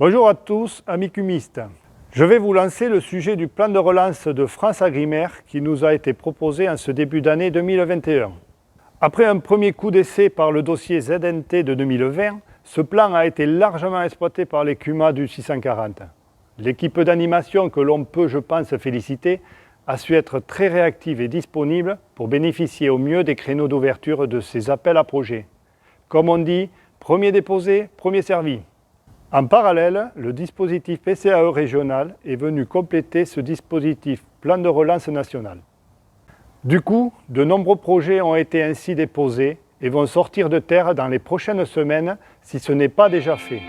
Bonjour à tous, amis cumistes. Je vais vous lancer le sujet du plan de relance de France Agrimer qui nous a été proposé en ce début d'année 2021. Après un premier coup d'essai par le dossier ZNT de 2020, ce plan a été largement exploité par les CUMA du 640. L'équipe d'animation que l'on peut, je pense, féliciter a su être très réactive et disponible pour bénéficier au mieux des créneaux d'ouverture de ces appels à projets. Comme on dit, premier déposé, premier servi. En parallèle, le dispositif PCAE régional est venu compléter ce dispositif plan de relance national. Du coup, de nombreux projets ont été ainsi déposés et vont sortir de terre dans les prochaines semaines si ce n'est pas déjà fait.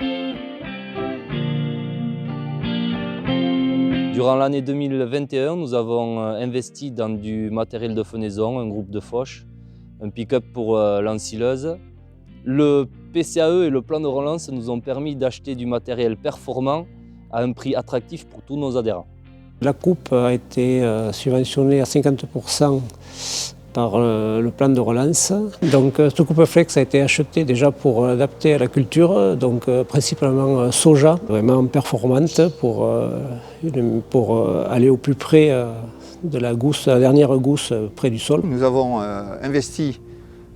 Durant l'année 2021, nous avons investi dans du matériel de fenaison, un groupe de fauche, un pick-up pour l'ensileuse. Le PCAE et le plan de relance nous ont permis d'acheter du matériel performant à un prix attractif pour tous nos adhérents. La coupe a été subventionnée à 50% par le plan de relance. Donc cette coupe flex a été achetée déjà pour adapter à la culture, donc principalement soja, vraiment performante pour aller au plus près de la gousse, la dernière gousse près du sol. Nous avons investi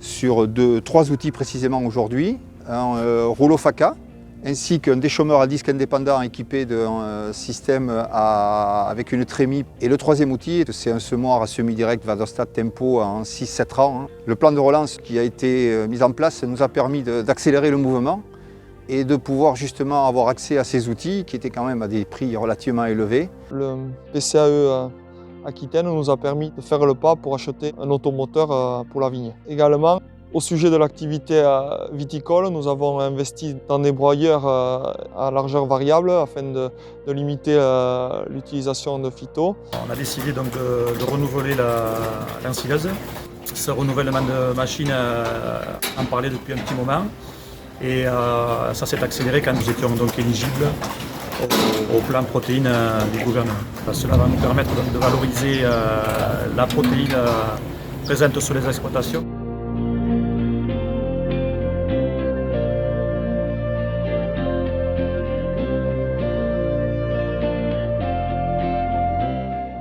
sur 3 outils précisément aujourd'hui, un rouleau FACA, ainsi qu'un déchômeur à disque indépendant équipé d'un système avec une trémie. Et le troisième outil, c'est un semoir à semi-direct Vadostat Tempo en 6-7 rangs. Le plan de relance qui a été mis en place nous a permis d'accélérer le mouvement et de pouvoir justement avoir accès à ces outils qui étaient quand même à des prix relativement élevés. Le PCAE Aquitaine nous a permis de faire le pas pour acheter un automoteur pour la vigne. Également, au sujet de l'activité viticole, nous avons investi dans des broyeurs à largeur variable afin de limiter l'utilisation de phyto. On a décidé donc de renouveler l'ensileuse. Ce renouvellement de machine, en parlait depuis un petit moment. Et ça s'est accéléré quand nous étions donc éligibles au plan protéines du gouvernement. Cela va nous permettre de valoriser la protéine présente sur les exploitations.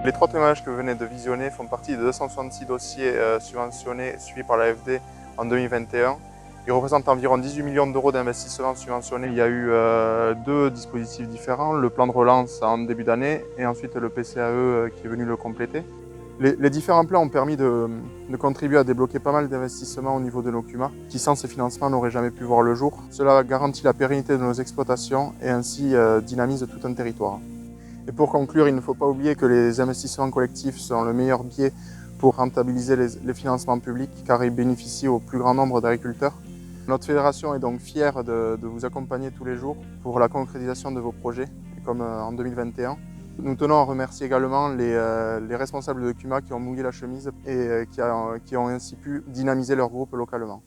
Les 3 témoignages que vous venez de visionner font partie de 266 dossiers subventionnés suivis par l'AFD en 2021. Ils représentent environ 18 millions d'euros d'investissements subventionnés. Il y a eu 2 dispositifs différents, le plan de relance en début d'année et ensuite le PCAE qui est venu le compléter. Les différents plans ont permis de contribuer à débloquer pas mal d'investissements au niveau de nos CUMA qui sans ces financements n'auraient jamais pu voir le jour. Cela garantit la pérennité de nos exploitations et ainsi dynamise tout un territoire. Et pour conclure, il ne faut pas oublier que les investissements collectifs sont le meilleur biais pour rentabiliser les financements publics car ils bénéficient au plus grand nombre d'agriculteurs. Notre fédération est donc fière de vous accompagner tous les jours pour la concrétisation de vos projets, comme en 2021. Nous tenons à remercier également les responsables de CUMA qui ont mouillé la chemise et qui ont ainsi pu dynamiser leur groupe localement.